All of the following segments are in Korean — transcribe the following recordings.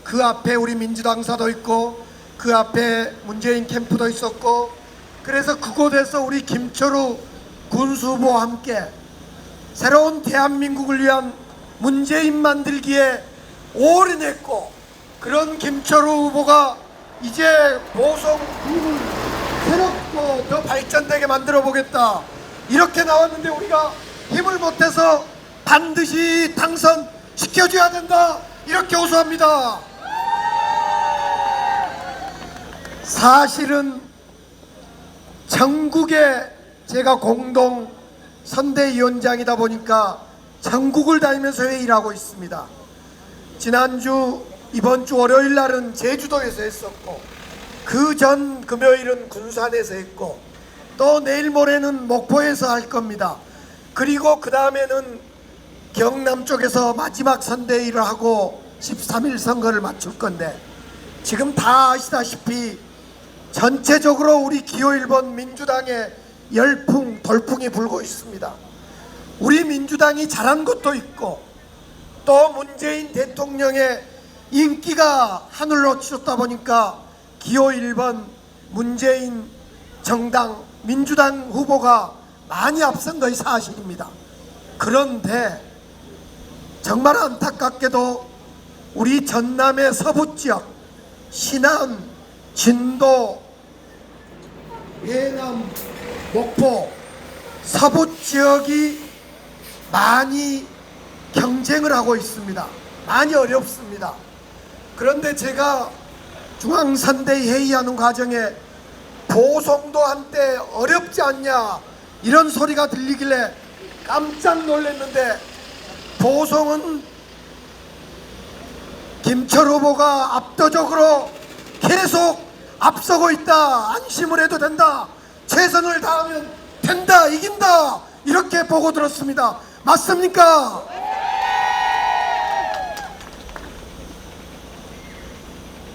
그 앞에 우리 민주당사도 있고 그 앞에 문재인 캠프도 있었고, 그래서 그곳에서 우리 김철우 군수 후보와 함께 새로운 대한민국을 위한 문재인 만들기에 올인했고, 그런 김철우 후보가 이제 보성군을 새롭고 더 발전되게 만들어 보겠다 이렇게 나왔는데, 우리가 힘을 못해서 반드시 당선시켜줘야 된다 이렇게 호소합니다. 사실은 전국에 제가 공동 선대위원장이다 보니까 전국을 다니면서 회의를 하고 있습니다. 지난주 이번 주 월요일 날은 제주도에서 했었고, 그 전 금요일은 군산에서 했고, 또 내일 모레는 목포에서 할 겁니다. 그리고 그 다음에는 경남 쪽에서 마지막 선대위를 하고 13일 선거를 마칠 건데, 지금 다 아시다시피 전체적으로 우리 기호 1번 민주당의 열풍 돌풍이 불고 있습니다. 우리 민주당이 잘한 것도 있고, 또 문재인 대통령의 인기가 하늘로 치솟다 보니까 기호 1번 문재인 정당 민주당 후보가 많이 앞선 것이 사실입니다. 그런데 정말 안타깝게도 우리 전남의 서부 지역, 신안, 진도, 예남, 목포 서부 지역이 많이 경쟁을 하고 있습니다. 많이 어렵습니다. 그런데 제가 중앙선대위 회의하는 과정에 보성도 한때 어렵지 않냐 이런 소리가 들리길래 깜짝 놀랐는데, 보성은 김철우 후보가 압도적으로 계속 앞서고 있다, 안심을 해도 된다, 최선을 다하면 된다, 이긴다 이렇게 보고 들었습니다. 맞습니까?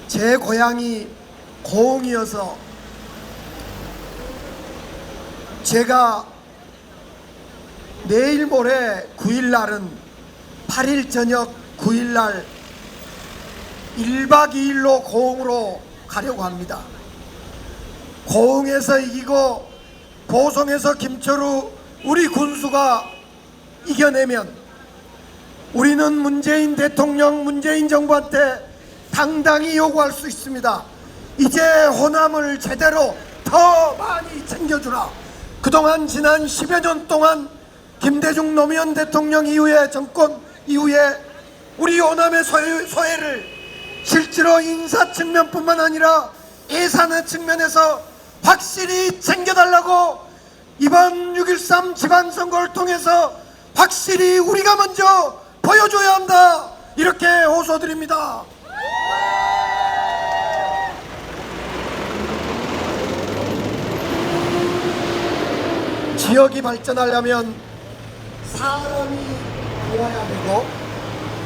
제 고향이 고흥이어서 제가 내일 모레 9일날은 8일 저녁 9일날 1박 2일로 고흥으로 가려고 합니다. 고흥에서 이기고 보성에서 김철우 우리 군수가 이겨내면 우리는 문재인 대통령, 문재인 정부한테 당당히 요구할 수 있습니다. 이제 호남을 제대로 더 많이 챙겨주라. 그동안 지난 10여 년 동안 김대중 노무현 대통령 이후에 정권 이후에 우리 호남의 소외를 실제로 인사 측면뿐만 아니라 예산의 측면에서 확실히 챙겨달라고 이번 6.13 지방선거를 통해서 확실히 우리가 먼저 보여줘야 한다 이렇게 호소드립니다. 지역이 발전하려면 사람이 좋아야 되고,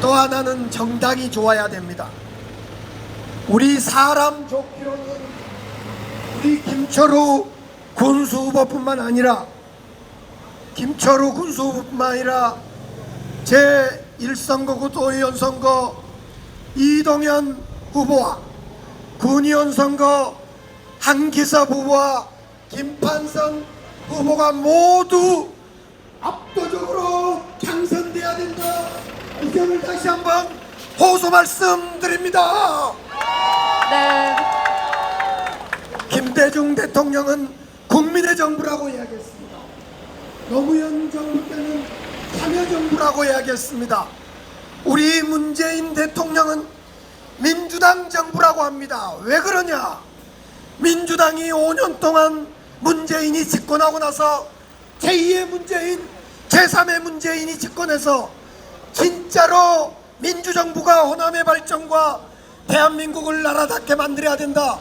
또 하나는 정당이 좋아야 됩니다. 우리 사람 좋기로는 우리 김철우 군수 후보뿐만 아니라 제1선거구 도의원 선거 이동현 후보와 군의원 선거 한기섭 후보와 김판성 후보가 모두 압도적으로 당선돼야 된다, 이 점을 다시 한번 호소 말씀드립니다. 네. 김대중 대통령은 국민의 정부라고 이야기했습니다. 노무현 정부 때는 참여정부라고 이야기했습니다. 우리 문재인 대통령은 민주당 정부라고 합니다. 왜 그러냐? 민주당이 5년 동안 문재인이 집권하고 나서 제2의 문재인, 제3의 문재인이 집권해서 진짜로 민주정부가 호남의 발전과 대한민국을 나라답게 만들어야 된다.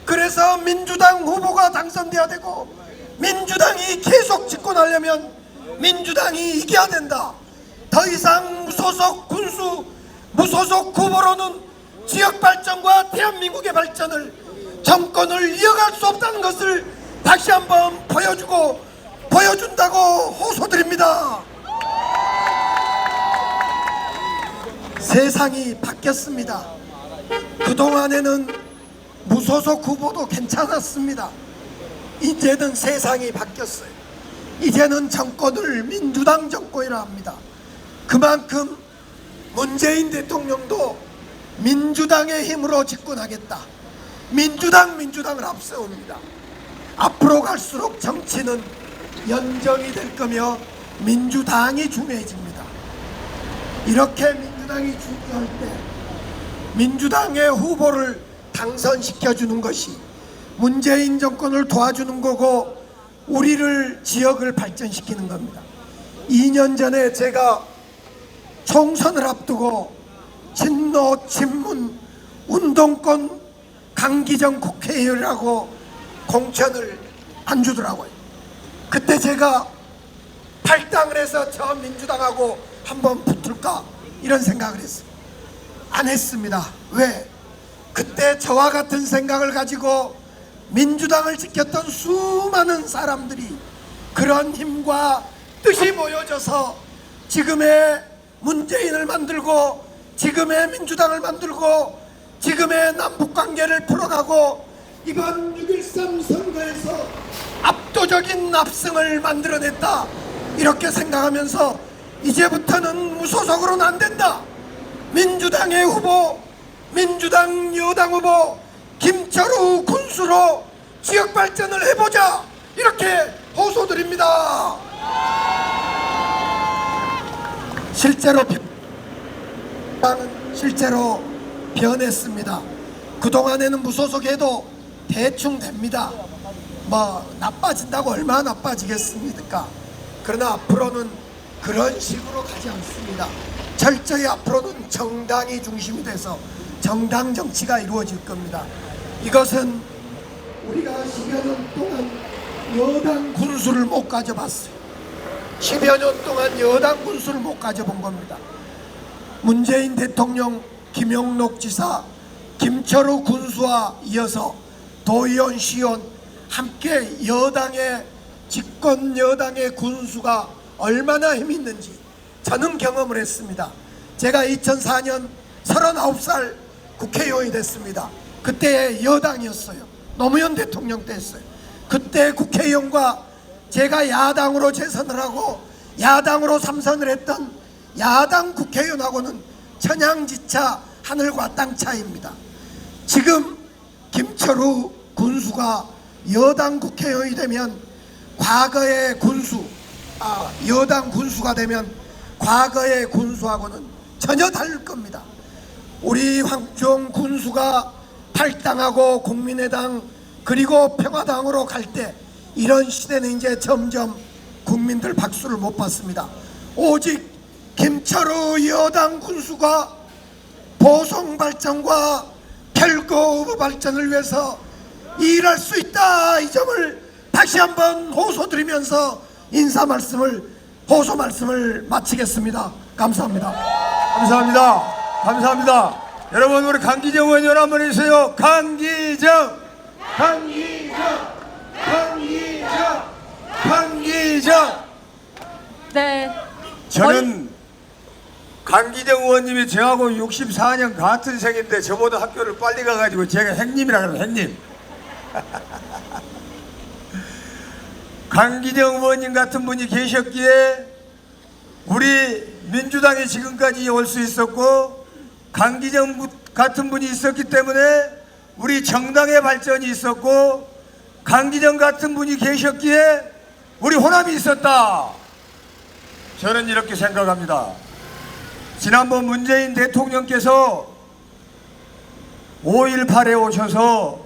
그래서 민주당 후보가 당선돼야 되고, 민주당이 계속 집권하려면 민주당이 이겨야 된다. 더 이상 무소속 군수, 무소속 후보로는 지역 발전과 대한민국의 발전을, 정권을 이어갈 수 없다는 것을 다시 한번 보여준다고 호소드립니다. 세상이 바뀌었습니다. 그동안에는 무소속 후보도 괜찮았습니다. 이제는 세상이 바뀌었어요. 이제는 정권을 민주당 정권이라 합니다. 그만큼 문재인 대통령도 민주당의 힘으로 집권하겠다. 민주당을 앞세웁니다. 앞으로 갈수록 정치는 연정이 될 거며 민주당이 중요해집니다. 이렇게 민주당이 중요할 때 민주당의 후보를 당선시켜주는 것이 문재인 정권을 도와주는 거고 우리를 지역을 발전시키는 겁니다. 2년 전에 제가 총선을 앞두고 친노 친문 운동권 강기정 국회의원이라고 공천을 안 주더라고요. 그때 제가 탈당을 해서 저 민주당하고 한번 붙을까 이런 생각을 했어요. 안 했습니다. 왜? 그때 저와 같은 생각을 가지고 민주당을 지켰던 수많은 사람들이 그런 힘과 뜻이 모여져서 지금의 문재인을 만들고 지금의 민주당을 만들고 지금의 남북관계를 풀어가고 이번 6.13 선거에서 압도적인 압승을 만들어냈다 이렇게 생각하면서 이제부터는 무소속으로는 안 된다. 민주당의 후보, 민주당 여당 후보 김철우 군수로 지역 발전을 해보자 이렇게 호소드립니다. 실제로 변했습니다. 그동안에는 무소속해도 대충 됩니다. 뭐 나빠진다고 얼마나 나빠지겠습니까? 그러나 앞으로는 그런 식으로 가지 않습니다. 철저히 앞으로는 정당이 중심이 돼서 정당 정치가 이루어질 겁니다. 이것은 우리가 10여 년 동안 여당 군수를 못 가져봤어요. 10여 년 동안 여당 군수를 못 가져본 겁니다. 문재인 대통령, 김영록 지사, 김철우 군수와 이어서 도의원, 시의원 함께 여당의 집권 여당의 군수가 얼마나 힘이 있는지 저는 경험을 했습니다. 제가 2004년 39살 국회의원이 됐습니다. 그때 여당이었어요. 노무현 대통령 때였어요. 그때 국회의원과 제가 야당으로 재선을 하고 야당으로 3선을 했던 야당 국회의원하고는 천양지차 하늘과 땅 차이입니다. 지금 김철우 군수가 여당 국회의원이 되면 과거의 군수, 여당 군수가 되면 과거의 군수하고는 전혀 다를 겁니다. 우리 황교안 군수가 탈당하고 국민의당 그리고 평화당으로 갈 때 이런 시대는 이제 점점 국민들 박수를 못 받습니다. 오직 김철우 여당 군수가 보성 발전과 별거 발전을 위해서 일할 수 있다, 이 점을 다시 한번 호소드리면서 호소 말씀을 마치겠습니다. 감사합니다. 감사합니다. 여러분, 우리 강기정 의원 한번 해주세요. 강기정. 네. 저는 강기정 의원님이 저하고 64년 같은 생인데 저보다 학교를 빨리 가가지고 제가 행님이라 그래요. 행님. 강기정 의원님 같은 분이 계셨기에 우리 민주당이 지금까지 올 수 있었고, 강기정 같은 분이 있었기 때문에 우리 정당의 발전이 있었고, 강기정 같은 분이 계셨기에 우리 호남이 있었다. 저는 이렇게 생각합니다. 지난번 문재인 대통령께서 5.18에 오셔서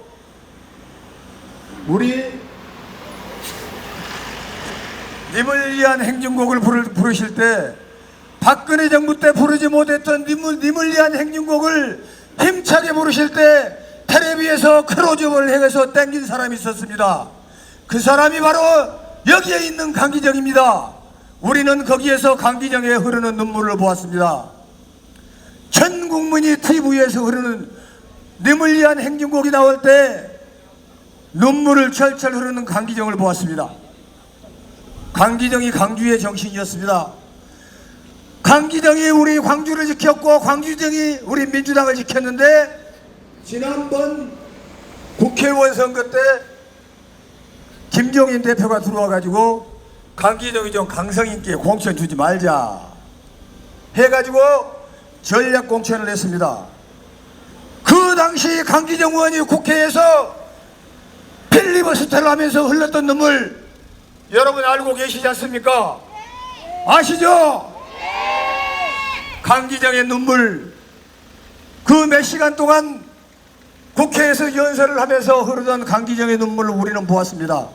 우리 님을 위한 행진곡을 부르실 때 박근혜 정부 때 부르지 못했던 님을 위한 행진곡을 힘차게 부르실 때 텔레비에서 크로즈업을 해서 땡긴 사람이 있었습니다. 그 사람이 바로 여기에 있는 강기정입니다. 우리는 거기에서 강기정에 흐르는 눈물을 보았습니다. 전 국민이 TV에서 흐르는 님을 위한 행진곡이 나올 때 눈물을 철철 흐르는 강기정을 보았습니다. 강기정이 광주의 정신이었습니다. 강기정이 우리 광주를 지켰고 광주정이 우리 민주당을 지켰는데 지난번 국회의원 선거 때 김종인 대표가 들어와가지고 강기정이 좀 강성 있게 공천 주지 말자 해가지고 전략 공천을 했습니다. 그 당시 강기정 의원이 국회에서 필리버스터를 하면서 흘렀던 눈물 여러분 알고 계시지 않습니까? 아시죠? 강기정의 눈물, 그 몇 시간 동안 국회에서 연설을 하면서 흐르던 강기정의 눈물을 우리는 보았습니다.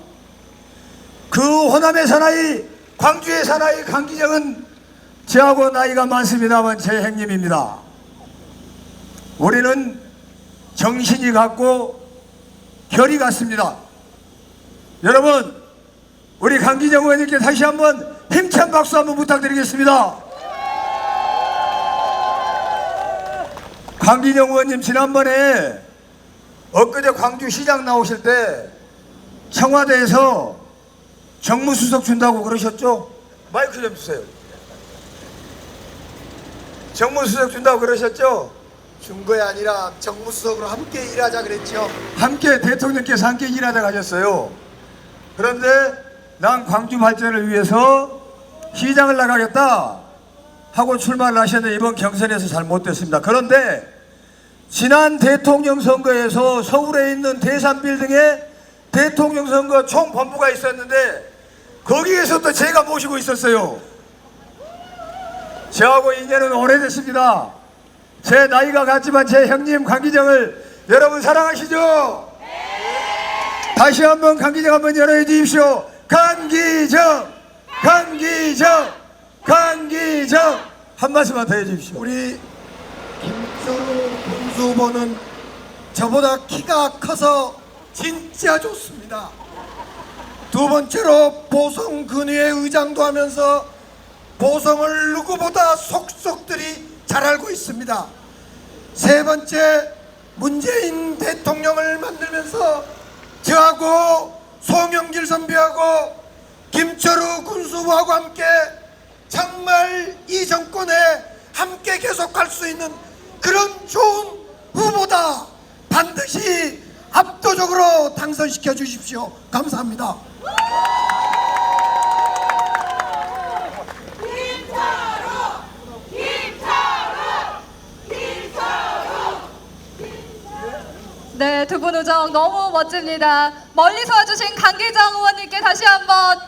그 호남의 사나이, 광주의 사나이 강기정은 저하고 나이가 많습니다만 제 형님입니다. 우리는 정신이 같고 결이 같습니다. 여러분, 우리 강기정 의원님께 다시 한번 힘찬 박수 한번 부탁드리겠습니다. 강기정 의원님 지난번에 엊그제 광주시장 나오실 때 청와대에서 정무수석 준다고 그러셨죠? 마이크 좀 주세요. 정무수석 준다고 그러셨죠? 준 거야 아니라 정무수석으로 함께 일하자 그랬죠. 함께 대통령께서 함께 일하자 하셨어요. 그런데 난 광주 발전을 위해서 시장을 나가겠다 하고 출마를 하셨는데 이번 경선에서 잘 못됐습니다. 그런데 지난 대통령 선거에서 서울에 있는 대산빌딩에 대통령 선거 총본부가 있었는데 거기에서도 제가 모시고 있었어요. 저하고 인연은 오래됐습니다. 제 나이가 같지만 제 형님 강기정을 여러분 사랑하시죠? 네. 다시 한번 강기정 한번 열어해 주십시오. 강기정, 강기정, 강기정 한 말씀만 더 해주십시오. 우리 김철우 군수 후보는 저보다 키가 커서 진짜 좋습니다. 두 번째로 보성 근위의 의장도 하면서 보성을 누구보다 속속들이 잘 알고 있습니다. 세 번째, 문재인 대통령을 만들면서 저하고 송영길 선배하고 김철우 군수부하고 함께 정말 이 정권에 함께 계속할 수 있는 그런 좋은 후보다. 반드시 압도적으로 당선시켜 주십시오. 감사합니다. 네, 두 분 우정 너무 멋집니다. 멀리서 와주신 강기정 의원님께 다시 한번